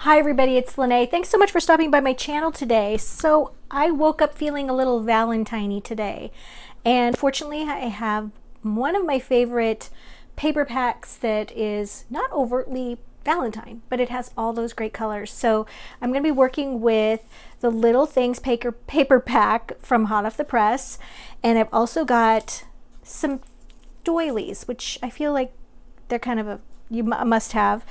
Hi everybody, it's Lene. Thanks so much for stopping by my channel today. So I woke up feeling a little Valentine-y today, and fortunately I have one of my favorite paper packs that is not overtly Valentine, but it has all those great colors. So I'm going to be working with the Little Things paper pack from Hot Off the Press, and I've also got some doilies, which I feel like they're kind of a must have.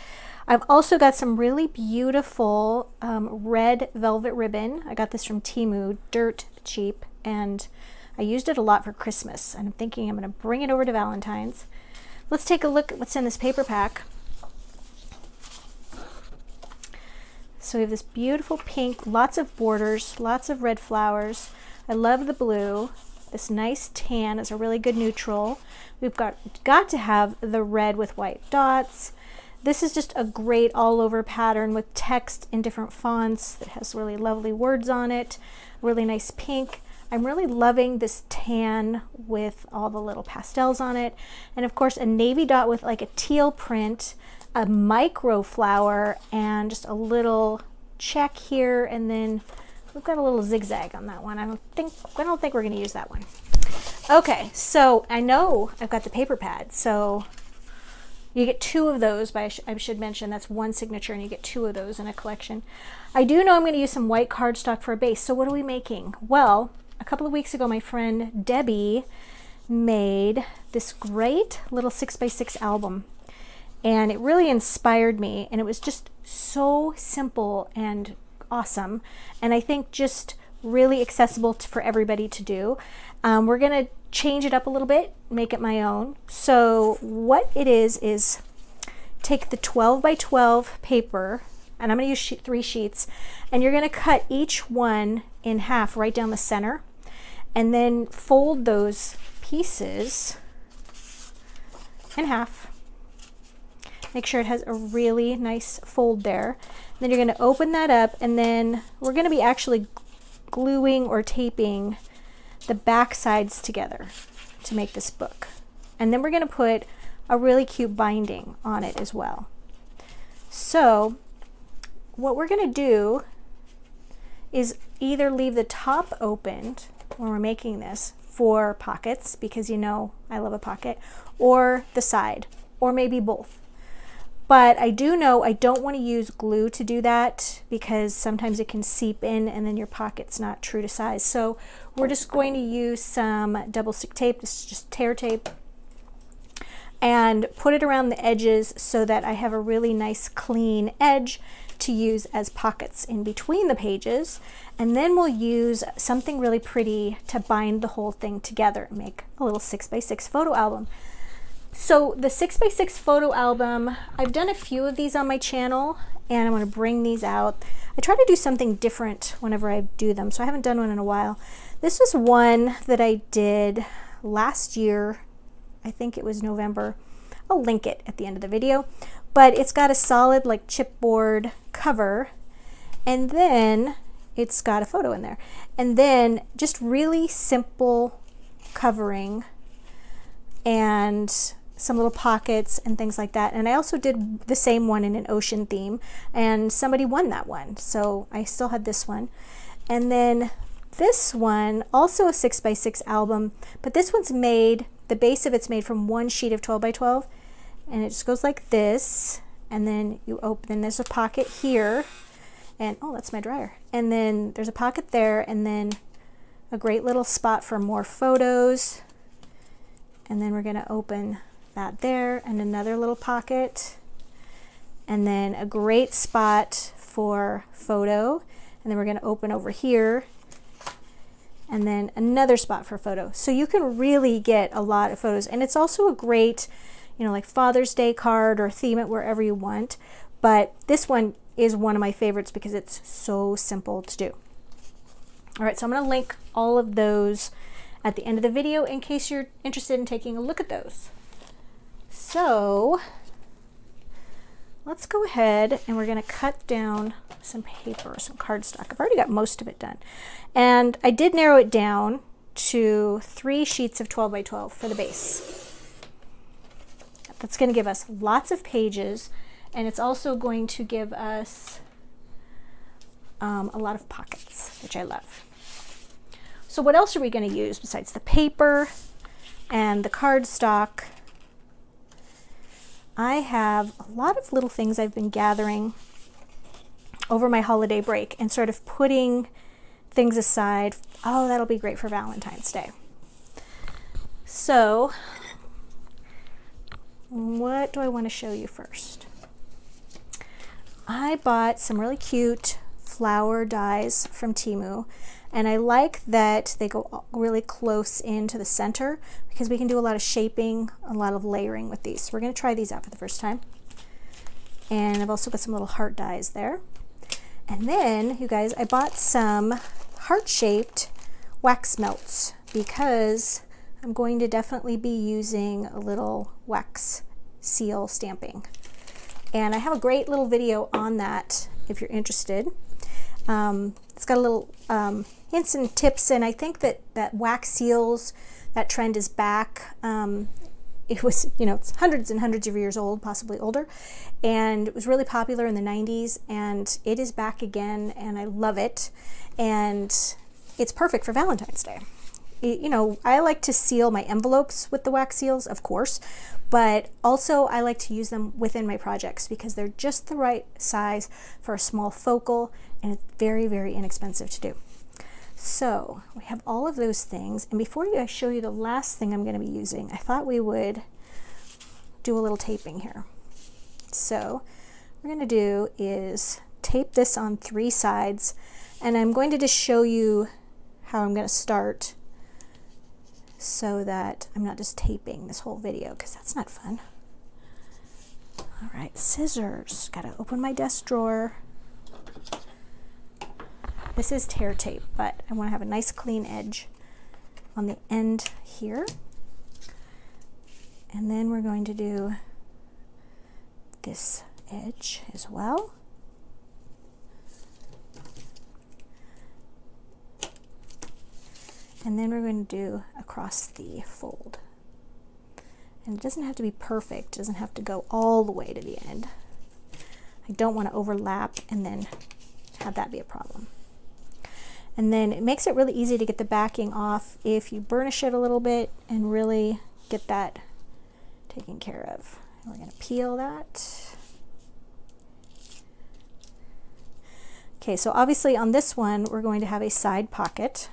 I've also got some really beautiful red velvet ribbon. I got this from Temu, dirt cheap, and I used it a lot for Christmas, and I'm thinking I'm going to bring it over to Valentine's. Let's take a look at what's in this paper pack. So we have this beautiful pink, lots of borders, lots of red flowers. I love the blue. This nice tan is a really good neutral. We've got to have the red with white dots. This is just a great all-over pattern with text in different fonts that has really lovely words on it. Really nice pink. I'm really loving this tan with all the little pastels on it. And of course a navy dot with like a teal print, a micro flower, and just a little check here, and then we've got a little zigzag on that one. I don't think we're going to use that one. Okay, so I know I've got the paper pad, so you get two of those, but I should mention that's one signature and you get two of those in a collection. I do know I'm going to use some white cardstock for a base. So what are we making? Well, a couple of weeks ago my friend Debbie made this great little 6x6 album, and it really inspired me, and it was just so simple and awesome, and I think just really accessible for everybody to do. We're going to change it up a little bit, make it my own. So what it is take the 12 by 12 paper, and I'm going to use 3 sheets, and you're going to cut each one in half right down the center, and then fold those pieces in half. Make sure it has a really nice fold there. Then you're going to open that up, and then we're going to be actually gluing or taping the back sides together to make this book. And then we're going to put a really cute binding on it as well. So what we're going to do is either leave the top opened when we're making this for pockets, because you know I love a pocket, or the side, or maybe both. But I do know I don't want to use glue to do that, because sometimes it can seep in and then your pocket's not true to size. So we're just going to use some double stick tape. This is just tear tape, and put it around the edges so that I have a really nice clean edge to use as pockets in between the pages. And then we'll use something really pretty to bind the whole thing together and make a little 6x6 photo album. So the 6x6 photo album, I've done a few of these on my channel, and I'm going to bring these out. I try to do something different whenever I do them, so I haven't done one in a while. This was one that I did last year. I think it was November. I'll link it at the end of the video. But it's got a solid like chipboard cover, and then it's got a photo in there. And then just really simple covering and some little pockets and things like that. And I also did the same one in an ocean theme, and somebody won that one, so I still had this one. And then this one, also a 6x6 album, but this one's made, the base of it's made from one sheet of 12 by 12, and it just goes like this, and then you open, and there's a pocket here, and oh, that's my dryer, and then there's a pocket there, and then a great little spot for more photos. And then we're going to open that there, and another little pocket, and then a great spot for photo, and then we're going to open over here, and then another spot for photo. So you can really get a lot of photos, and it's also a great, you know, like Father's Day card, or theme it wherever you want. But this one is one of my favorites because it's so simple to do. All right, so I'm going to link all of those at the end of the video in case you're interested in taking a look at those. So let's go ahead, and we're going to cut down some paper, some cardstock. I've already got most of it done, and I did narrow it down to 3 sheets of 12 by 12 for the base. That's going to give us lots of pages, and it's also going to give us a lot of pockets, which I love. So what else are we going to use besides the paper and the cardstock? I have a lot of little things I've been gathering over my holiday break and sort of putting things aside. Oh, that'll be great for Valentine's Day. So what do I want to show you first? I bought some really cute flower dies from Temu, and I like that they go really close into the center because we can do a lot of shaping, a lot of layering with these. So we're going to try these out for the first time. And I've also got some little heart dies there. And then, you guys, I bought some heart-shaped wax melts because I'm going to definitely be using a little wax seal stamping. And I have a great little video on that if you're interested. It's got a little hints and tips, and I think that wax seals, that trend is back. It was, you know, it's hundreds and hundreds of years old, possibly older, and it was really popular in the 90s, and it is back again, and I love it, and it's perfect for Valentine's Day. You know, I like to seal my envelopes with the wax seals, of course, but also I like to use them within my projects because they're just the right size for a small focal, and it's very, very inexpensive to do. So we have all of those things, and before I show you the last thing I'm going to be using, I thought we would do a little taping here. So what we're going to do is tape this on 3 sides, and I'm going to just show you how I'm going to start so that I'm not just taping this whole video, because that's not fun. All right, scissors. Got to open my desk drawer. This is tear tape, but I want to have a nice clean edge on the end here. And then we're going to do this edge as well. And then we're going to do across the fold. And it doesn't have to be perfect, it doesn't have to go all the way to the end. I don't want to overlap and then have that be a problem. And then it makes it really easy to get the backing off if you burnish it a little bit and really get that taken care of. And we're going to peel that. Okay, so obviously on this one we're going to have a side pocket.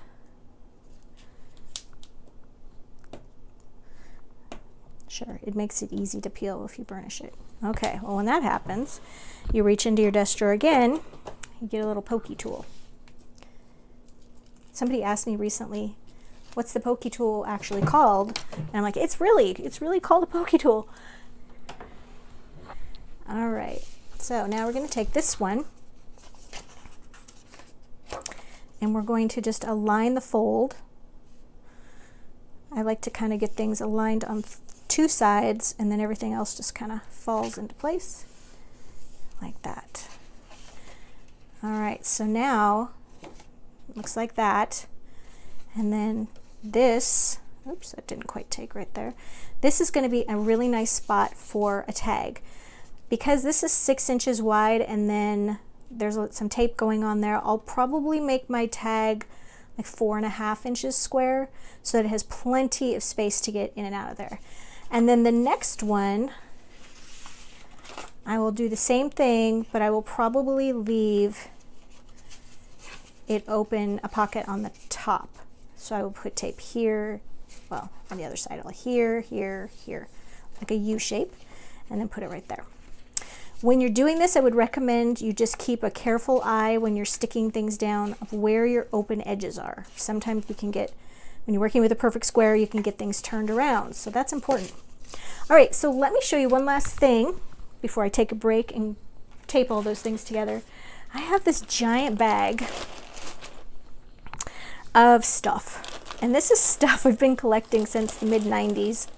Sure, it makes it easy to peel if you burnish it. Okay, well when that happens, you reach into your desk drawer again, you get a little pokey tool. Somebody asked me recently, what's the pokey tool actually called? And I'm like, it's really called a pokey tool. All right, so now we're going to take this one and we're going to just align the fold. I like to kind of get things aligned on 2 sides, and then everything else just kind of falls into place like that. All right, so now it looks like that. And then this, oops, that didn't quite take right there. This is going to be a really nice spot for a tag. Because this is 6 inches wide and then there's some tape going on there, I'll probably make my tag like 4.5 inches square so that it has plenty of space to get in and out of there. And then the next one, I will do the same thing, but I will probably leave it open, a pocket on the top. So I will put tape here, well, on the other side, here, here, here, like a U shape, and then put it right there. When you're doing this, I would recommend you just keep a careful eye when you're sticking things down of where your open edges are. Sometimes you can get, when you're working with a perfect square, you can get things turned around, so that's important. All right, so let me show you one last thing before I take a break and tape all those things together. I have this giant bag of stuff, and this is stuff I've been collecting since the mid-90s,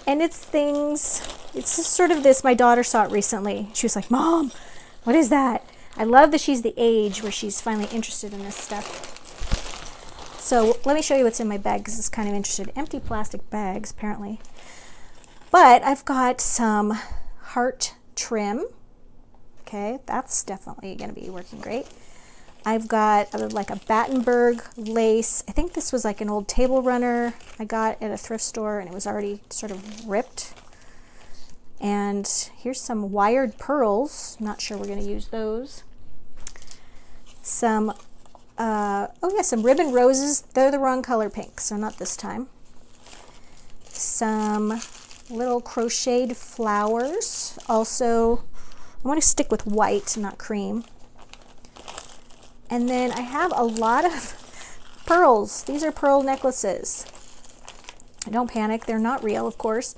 and it's things, it's just sort of this, my daughter saw it recently. She was like, Mom, what is that? I love that she's the age where she's finally interested in this stuff. So let me show you what's in my bag because it's kind of interesting. Empty plastic bags, apparently. But I've got some heart trim. Okay, that's definitely going to be working great. I've got like a Battenberg lace. I think this was like an old table runner I got at a thrift store, and it was already sort of ripped. And here's some wired pearls. Not sure we're going to use those. Some, some ribbon roses. They're the wrong color pink, so not this time. Some little crocheted flowers. Also, I want to stick with white, not cream. And then I have a lot of pearls. These are pearl necklaces. Don't panic, they're not real, of course.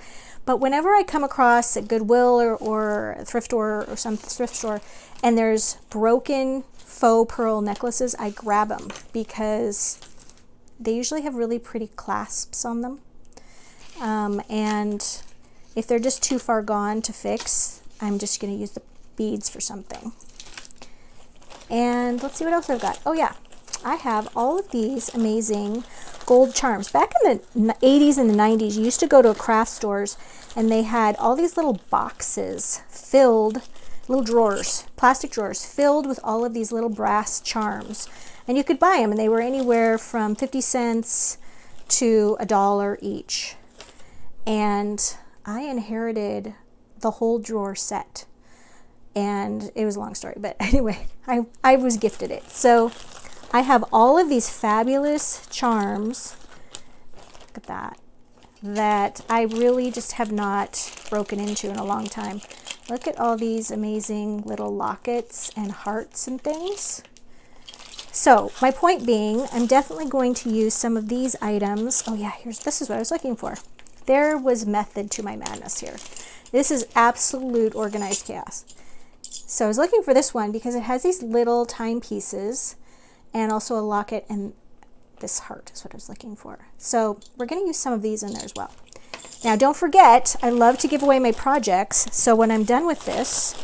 But whenever I come across a Goodwill or a thrift store or some thrift store and there's broken faux pearl necklaces, I grab them because they usually have really pretty clasps on them. And if they're just too far gone to fix, I'm just going to use the beads for something. And let's see what else I've got. Oh yeah, I have all of these amazing gold charms. Back in the 80s and the 90s, you used to go to craft stores and they had all these little boxes filled, little drawers, plastic drawers filled with all of these little brass charms. And you could buy them, and they were anywhere from 50 cents to $1 each. And I inherited the whole drawer set. And it was a long story, but anyway, I was gifted it. So I have all of these fabulous charms, look at that I really just have not broken into in a long time. Look at all these amazing little lockets and hearts and things. So my point being, I'm definitely going to use some of these items. Oh yeah, this is what I was looking for. There was method to my madness here. This is absolute organized chaos. So I was looking for this one because it has these little timepieces and also a locket, and this heart is what I was looking for. So we're going to use some of these in there as well. Now don't forget, I love to give away my projects. So when I'm done with this,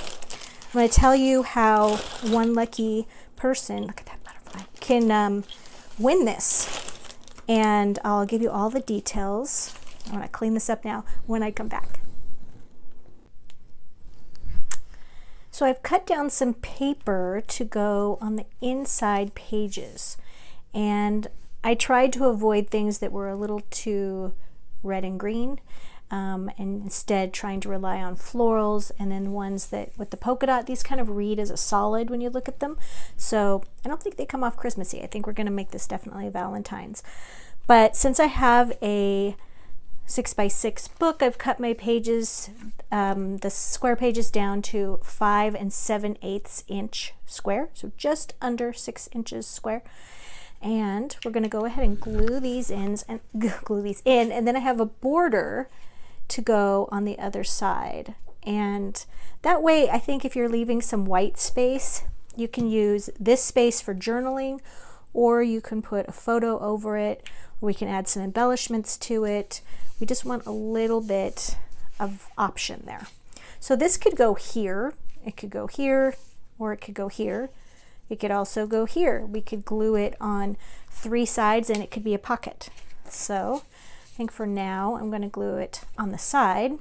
I'm going to tell you how one lucky person, look at that butterfly, can win this. And I'll give you all the details. I want to clean this up now when I come back. So I've cut down some paper to go on the inside pages, and I tried to avoid things that were a little too red and green, and instead trying to rely on florals, and then ones that with the polka dot, these kind of read as a solid when you look at them. So I don't think they come off Christmassy. I think we're going to make this definitely Valentine's. But since I have a 6x6 book, I've cut my pages, the square pages down to 5 7/8 inch square, so just under 6 inches square. And we're going to go ahead and glue these in, and then I have a border to go on the other side. And that way, I think if you're leaving some white space, you can use this space for journaling, or you can put a photo over it, or we can add some embellishments to it. We just want a little bit of option there. So this could go here, it could go here, or it could go here. It could also go here. We could glue it on 3 sides and it could be a pocket. So I think for now I'm going to glue it on the side.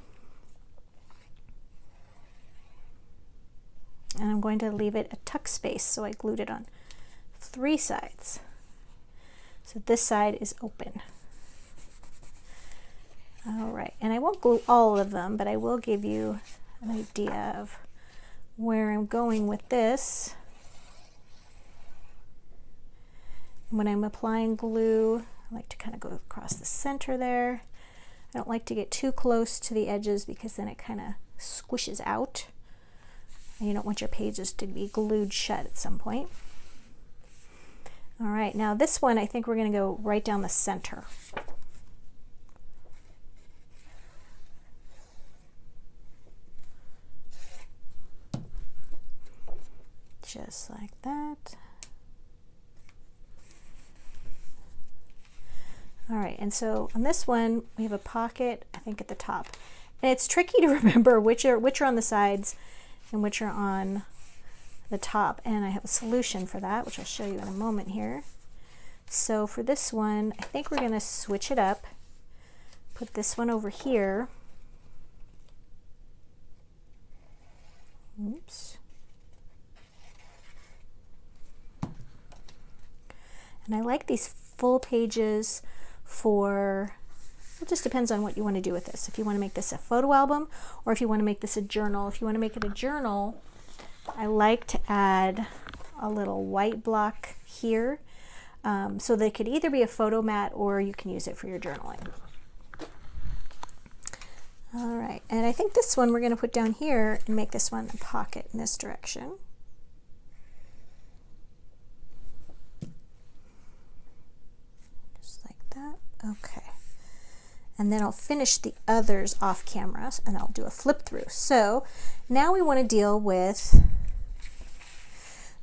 And I'm going to leave it a tuck space, so I glued it on 3 sides. So this side is open. All right, and I won't glue all of them, but I will give you an idea of where I'm going with this. When I'm applying glue, I like to kind of go across the center there. I don't like to get too close to the edges because then it kind of squishes out. And you don't want your pages to be glued shut at some point. All right, now this one, I think we're going to go right down the center. Just like that. All right, and so on this one, we have a pocket, I think, at the top. And it's tricky to remember which are on the sides and which are on the top. And I have a solution for that, which I'll show you in a moment here. So for this one, I think we're going to switch it up. Put this one over here. Oops. And I like these full pages for, it just depends on what you want to do with this. If you want to make this a photo album or if you want to make this a journal. If you want to make it a journal, I like to add a little white block here. So they could either be a photo mat or you can use it for your journaling. All right, and I think this one we're going to put down here and make this one a pocket in this direction. Just like that. Okay. And then I'll finish the others off camera and I'll do a flip through. So now we want to deal with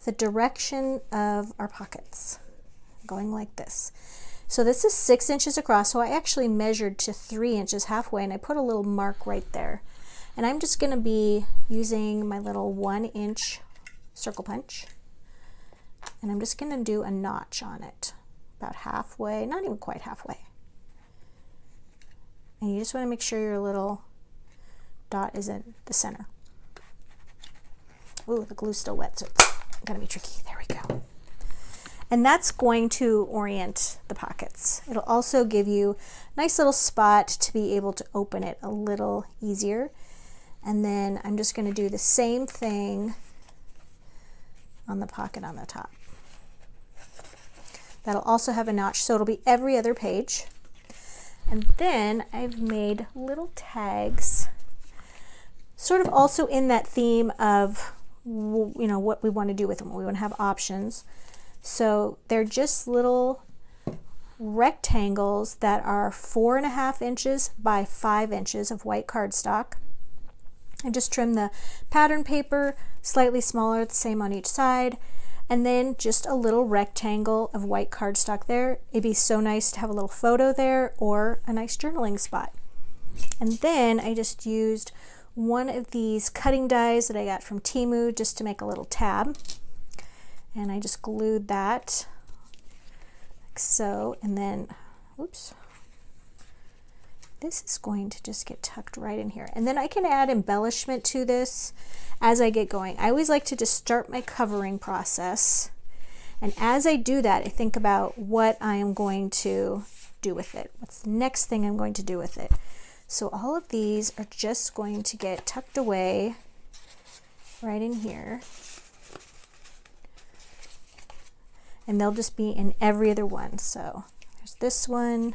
the direction of our pockets, going like this. So this is 6 inches across, so I actually measured to 3 inches halfway and I put a little mark right there. And I'm just going to be using my little 1-inch circle punch. And I'm just going to do a notch on it, about halfway, not even quite halfway. And you just want to make sure your little dot is in the center. Ooh, the glue's still wet, so it's going to be tricky. There we go. And that's going to orient the pockets. It'll also give you a nice little spot to be able to open it a little easier. And then I'm just going to do the same thing on the pocket on the top. That'll also have a notch, so it'll be every other page. And then I've made little tags, sort of also in that theme of, you know, what we want to do with them. We want to have options. So they're just little rectangles that are 4.5 inches by 5 inches of white cardstock. I just trimmed the pattern paper slightly smaller, the same on each side, and then just a little rectangle of white cardstock there. It'd be so nice to have a little photo there or a nice journaling spot. And then I just used one of these cutting dies that I got from Temu just to make a little tab. And I just glued that like so, and then, oops, this is going to just get tucked right in here. And then I can add embellishment to this as I get going. I always like to just start my covering process, and as I do that, I think about what I am going to do with it. What's the next thing I'm going to do with it? So all of these are just going to get tucked away right in here. And they'll just be in every other one. So there's this one,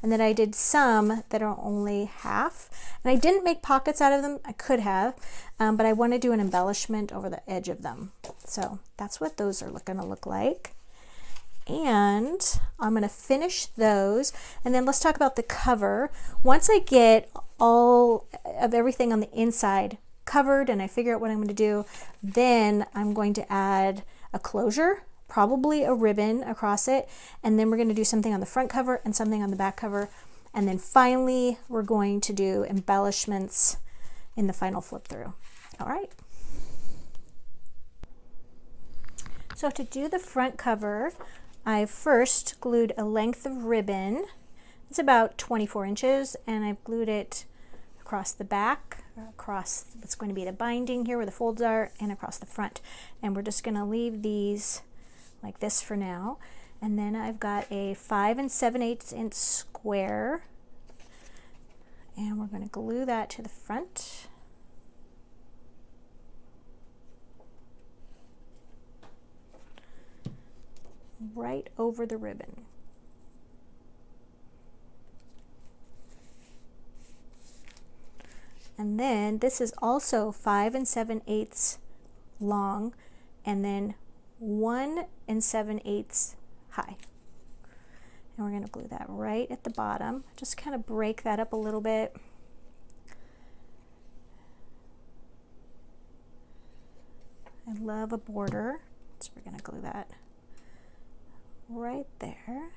and then I did some that are only half, and I didn't make pockets out of them. I could have, but I want to do an embellishment over the edge of them. So that's what those are going to look like. And I'm going to finish those, and then let's talk about the cover. Once I get all of everything on the inside covered and I figure out what I'm going to do, then I'm going to add a closure, probably a ribbon across it, and then we're going to do something on the front cover and something on the back cover, and then finally we're going to do embellishments in the final flip through. All right. So to do the front cover, I first glued a length of ribbon. It's about 24 inches, and I've glued it across the back, across what's going to be the binding here where the folds are, and across the front. And we're just going to leave these like this for now. And then I've got a 5 7/8 inch square, and we're going to glue that to the front. Right over the ribbon. And then this is also 5 7/8 long, and then 1 7/8 high. And we're going to glue that right at the bottom. Just kind of break that up a little bit. I love a border, so we're going to glue that right there.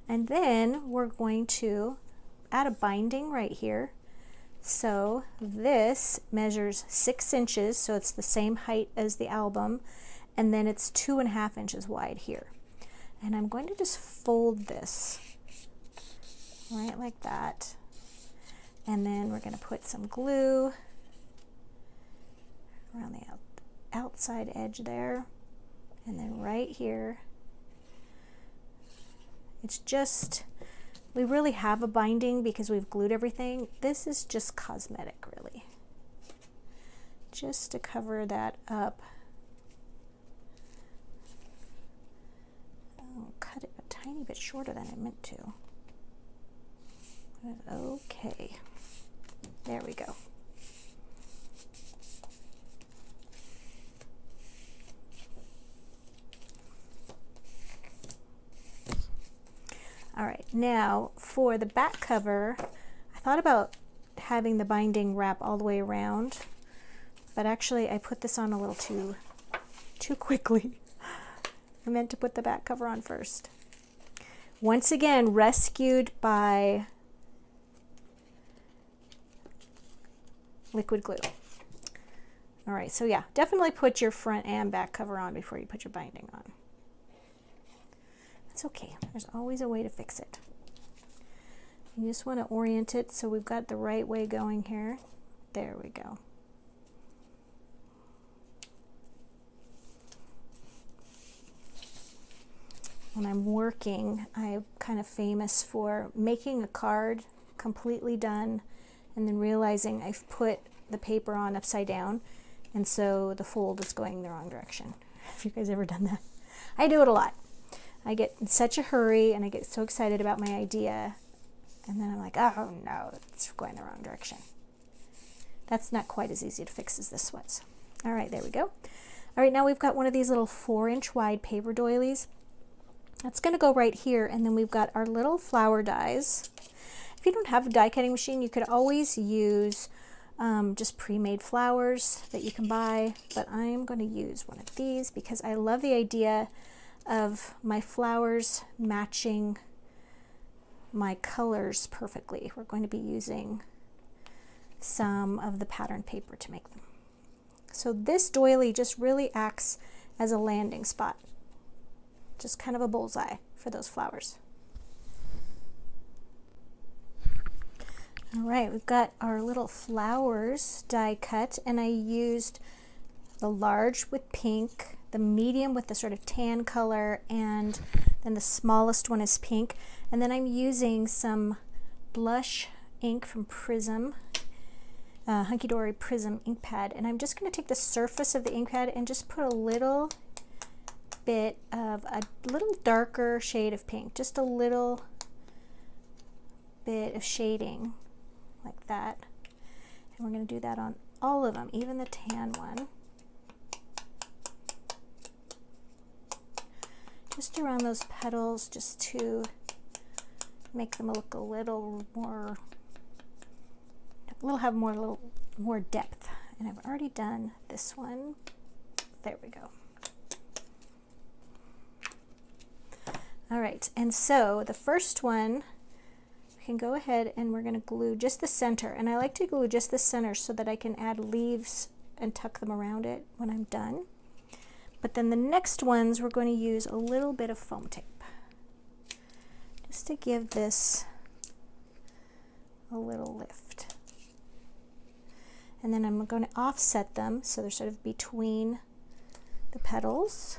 And then we're going to add a binding right here. So this measures 6 inches, so it's the same height as the album, and then it's 2.5 inches wide here. And I'm going to just fold this right like that. And then we're going to put some glue around the outside edge there, and then right here. It's just, we really have a binding because we've glued everything. This is just cosmetic, really. Just to cover that up. I'll cut it a tiny bit shorter than I meant to. Okay, there we go. All right, now for the back cover, I thought about having the binding wrap all the way around, but actually I put this on a little too quickly. I meant to put the back cover on first. Once again, rescued by liquid glue. All right, so yeah, definitely put your front and back cover on before you put your binding on. It's okay, there's always a way to fix it. You just want to orient it so we've got the right way going here. There we go. When I'm working, I'm kind of famous for making a card completely done and then realizing I've put the paper on upside down, and so the fold is going the wrong direction. Have you guys ever done that? I do it a lot. I get in such a hurry and I get so excited about my idea, and then I'm like, oh no, it's going the wrong direction. That's not quite as easy to fix as this was. All right, there we go. All right, now we've got one of these little 4-inch wide paper doilies. That's going to go right here, and then we've got our little flower dies. If you don't have a die cutting machine, you could always use just pre-made flowers that you can buy, but I'm going to use one of these because I love the idea of my flowers matching my colors perfectly. We're going to be using some of the pattern paper to make them. So this doily just really acts as a landing spot, just kind of a bullseye for those flowers. All right, we've got our little flowers die cut, and I used the large with pink, the medium with the sort of tan color, and then the smallest one is pink. And then I'm using some blush ink from Prism, Hunky Dory Prism ink pad, and I'm just going to take the surface of the ink pad and just put a little bit of a little darker shade of pink, just a little bit of shading like that. And we're going to do that on all of them, even the tan one. Just around those petals, just to make them look a little more, have more depth. And I've already done this one. There we go. All right, and so the first one, we can go ahead and we're going to glue just the center. And I like to glue just the center so that I can add leaves and tuck them around it when I'm done. But then the next ones, we're going to use a little bit of foam tape just to give this a little lift. And then I'm going to offset them so they're sort of between the petals.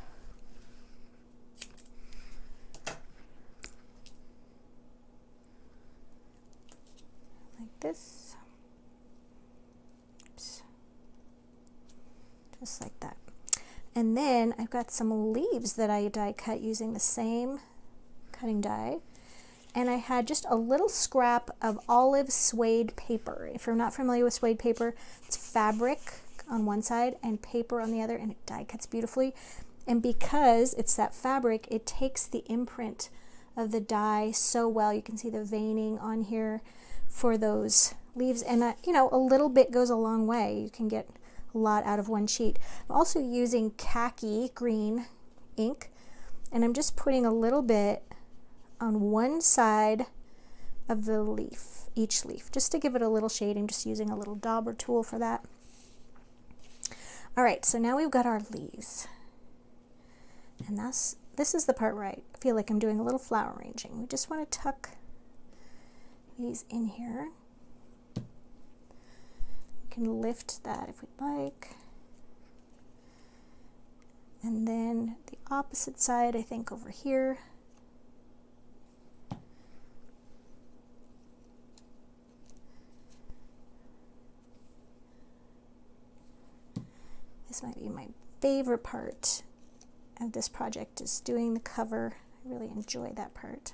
Like this. Oops. Just like that. And then I've got some leaves that I die cut using the same cutting die. And I had just a little scrap of olive suede paper. If you're not familiar with suede paper, it's fabric on one side and paper on the other, and it die cuts beautifully. And because it's that fabric, it takes the imprint of the die so well. You can see the veining on here for those leaves. And you know, a little bit goes a long way. You can get a lot out of one sheet. I'm also using khaki green ink, and I'm just putting a little bit on one side of the leaf, each leaf, just to give it a little shade. I'm just using a little dauber tool for that. All right, so now we've got our leaves, and this is the part where I feel like I'm doing a little flower arranging. We just want to tuck these in here. Can lift that if we'd like, And then the opposite side, I think over here. This might be my favorite part of this project, is doing the cover. I really enjoy that part.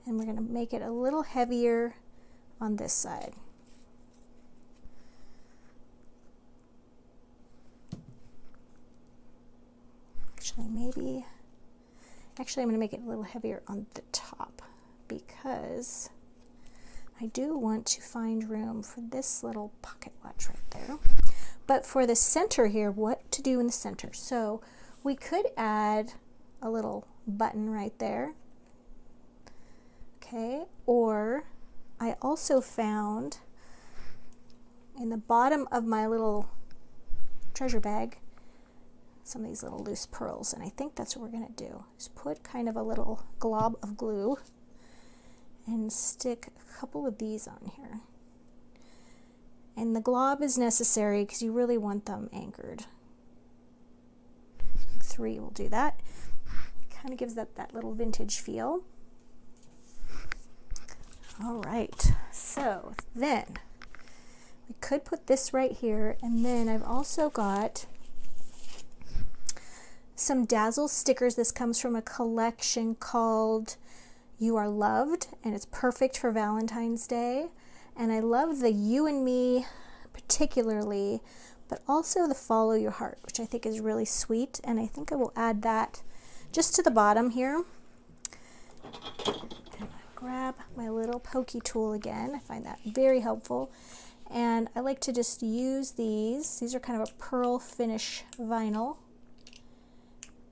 And we're going to make it a little heavier on this side. Actually I'm going to make it a little heavier on the top, because I do want to find room for this little pocket watch right there. But for the center here, what to do in the center? So we could add a little button right there. Okay, or I also found in the bottom of my little treasure bag some of these little loose pearls, and I think that's what we're going to do, is put kind of a little glob of glue and stick a couple of these on here. And the glob is necessary because you really want them anchored. 3 will do that. Kind of gives that little vintage feel. All right, so then we could put this right here, and then I've also got some Dazzle stickers. This comes from a collection called You Are Loved, and it's perfect for Valentine's Day. And I love the You and Me particularly, but also the Follow Your Heart, which I think is really sweet, and I think I will add that just to the bottom here. And grab my little pokey tool again. I find that very helpful. And I like to just use these. These are kind of a pearl finish vinyl,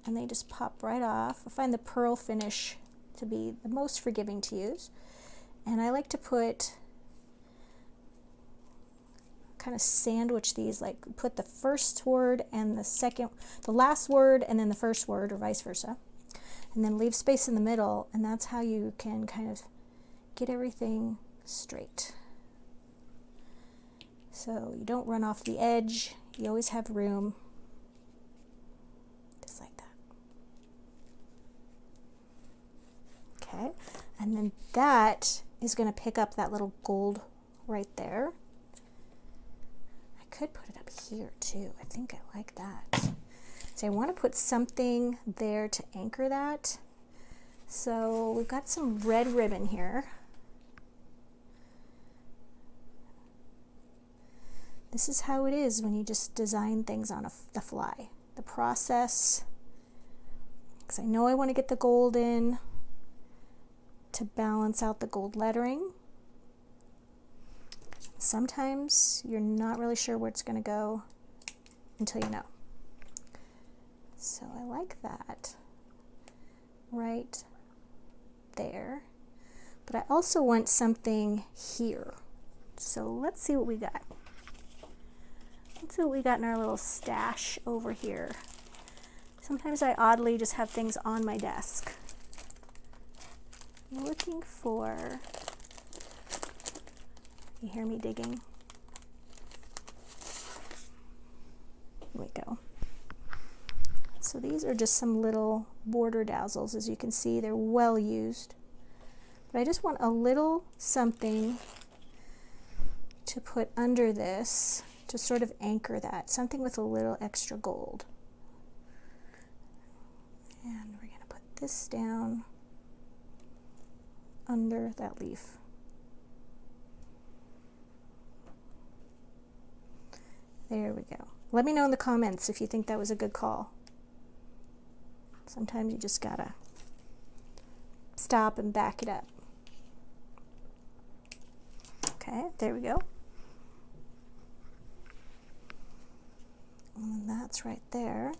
and they just pop right off. I find the pearl finish to be the most forgiving to use. And I like to kind of sandwich these, like put the first word and the last word and then the first word, or vice versa. And then leave space in the middle, and that's how you can kind of get everything straight. So you don't run off the edge, you always have room. Just like that. Okay, and then that is going to pick up that little gold right there. I could put it up here too. I think I like that. So I want to put something there to anchor that. So we've got some red ribbon here. This is how it is when you just design things on the fly. The process, because I know I want to get the gold in to balance out the gold lettering. Sometimes you're not really sure where it's going to go until you know. So I like that right there. But I also want something here. So let's see what we got. Let's see what we got in our little stash over here. Sometimes I oddly just have things on my desk. I'm looking for, you hear me digging? Here we go. So these are just some little border dazzles. As you can see, they're well used. But I just want a little something to put under this to sort of anchor that, something with a little extra gold. And we're going to put this down under that leaf. There we go. Let me know in the comments if you think that was a good call. Sometimes you just gotta stop and back it up. Okay, there we go. And that's right there.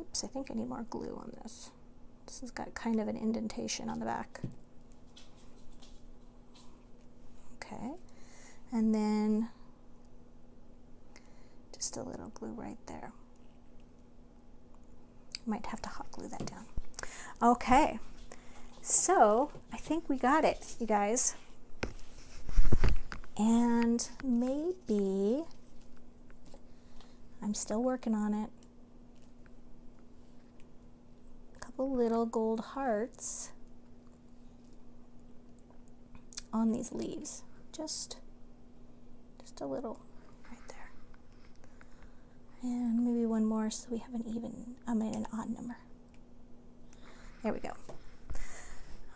Oops, I think I need more glue on this. This has got kind of an indentation on the back. Okay, and then just a little glue right there. Might have to hot glue that down. Okay, So I think we got it, you guys. And maybe, I'm still working on it, a couple little gold hearts on these leaves. Just a little right there. And maybe one more so we have an even, an odd number. There we go.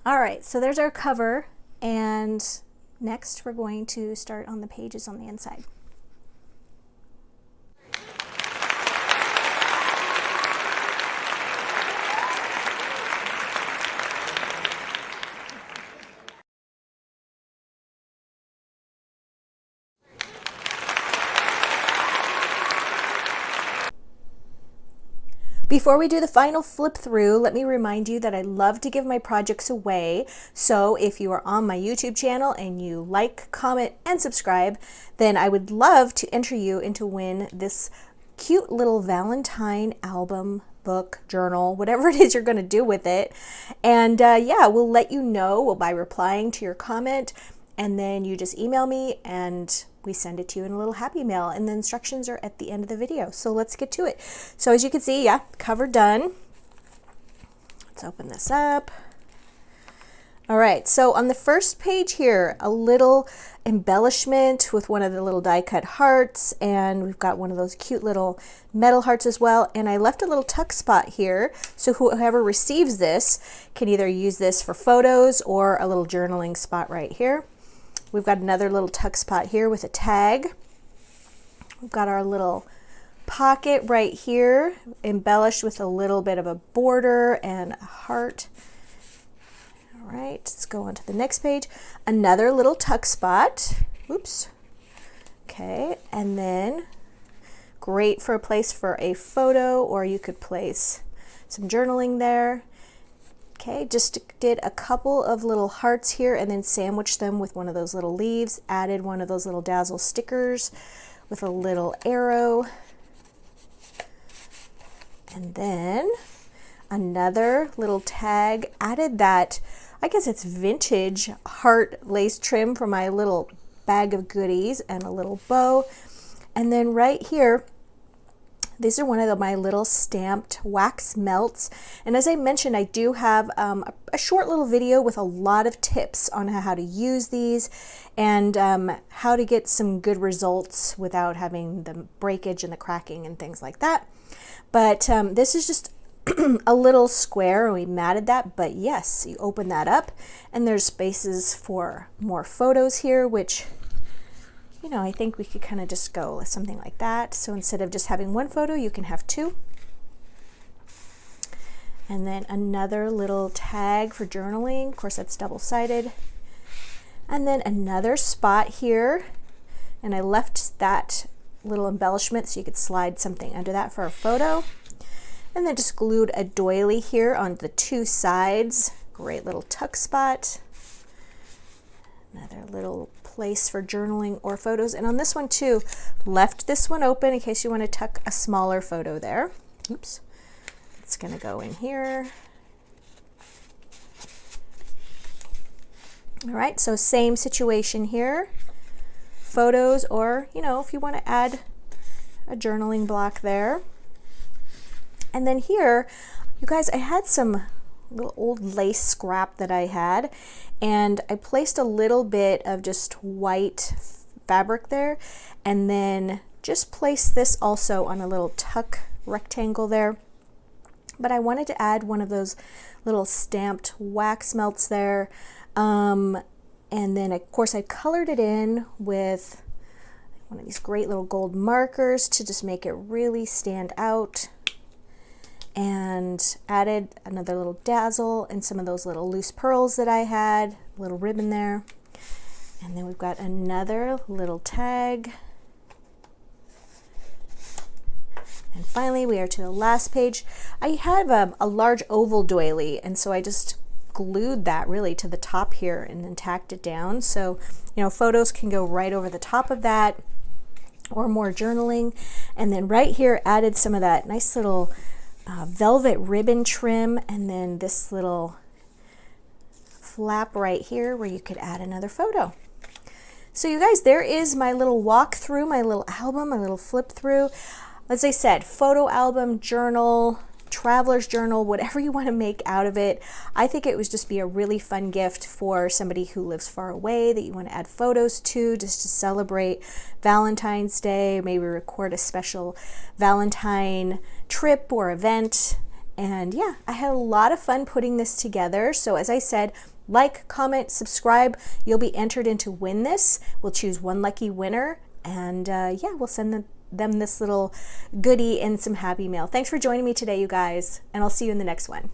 All right, so there's our cover, and next we're going to start on the pages on the inside. Before we do the final flip through, let me remind you that I love to give my projects away. So if you are on my YouTube channel and you like, comment, and subscribe, then I would love to enter you into win this cute little Valentine album, book, journal, whatever it is you're going to do with it. And yeah, we'll let you know by replying to your comment, and then you just email me and we send it to you in a little happy mail, and the instructions are at the end of the video. So let's get to it. So as you can see, yeah, cover done. Let's open this up. All right, so on the first page here, a little embellishment with one of the little die cut hearts, and we've got one of those cute little metal hearts as well. And I left a little tuck spot here, so whoever receives this can either use this for photos or a little journaling spot right here. We've got another little tuck spot here with a tag. We've got our little pocket right here, embellished with a little bit of a border and a heart. All right, let's go on to the next page. Another little tuck spot. Oops. Okay, and then great for a place for a photo, or you could place some journaling there. Okay, just did a couple of little hearts here and then sandwiched them with one of those little leaves, added one of those little dazzle stickers with a little arrow. And then another little tag, added that, I guess it's vintage heart lace trim for my little bag of goodies, and a little bow. And then right here, these are one of my little stamped wax melts. And as I mentioned, I do have a short little video with a lot of tips on how to use these and how to get some good results without having the breakage and the cracking and things like that. But this is just a little square, and we matted that. But yes, you open that up and there's spaces for more photos here, which, you know, I think we could kind of just go with something like that. So instead of just having one photo, you can have two. And then another little tag for journaling. Of course, that's double-sided. And then another spot here. And I left that little embellishment so you could slide something under that for a photo. And then just glued a doily here on the two sides. Great little tuck spot. Another little place for journaling or photos. And on this one too, left this one open in case you want to tuck a smaller photo there. Oops. It's going to go in here. All right, so same situation here. Photos, or, you know, if you want to add a journaling block there. And then here, you guys, I had some little old lace scrap that I had, and I placed a little bit of just white fabric there, and then just placed this also on a little tuck rectangle there. But I wanted to add one of those little stamped wax melts there, and then of course I colored it in with one of these great little gold markers to just make it really stand out, and added another little dazzle and some of those little loose pearls that I had, a little ribbon there. And then we've got another little tag. And finally, we are to the last page. I have a large oval doily, and so I just glued that really to the top here and then tacked it down. So, you know, photos can go right over the top of that, or more journaling. And then right here, added some of that nice little velvet ribbon trim, and then this little flap right here where you could add another photo. So you guys, there is my little walkthrough, my little album, my little flip through. As I said, photo album, journal, traveler's journal, whatever you want to make out of it. I think it would just be a really fun gift for somebody who lives far away that you want to add photos to, just to celebrate Valentine's Day, or maybe record a special Valentine trip or event. And yeah, I had a lot of fun putting this together. So as I said, like, comment, subscribe. You'll be entered in to win this. We'll choose one lucky winner, and yeah, we'll send them this little goodie in some happy mail. Thanks for joining me today, you guys, and I'll see you in the next one.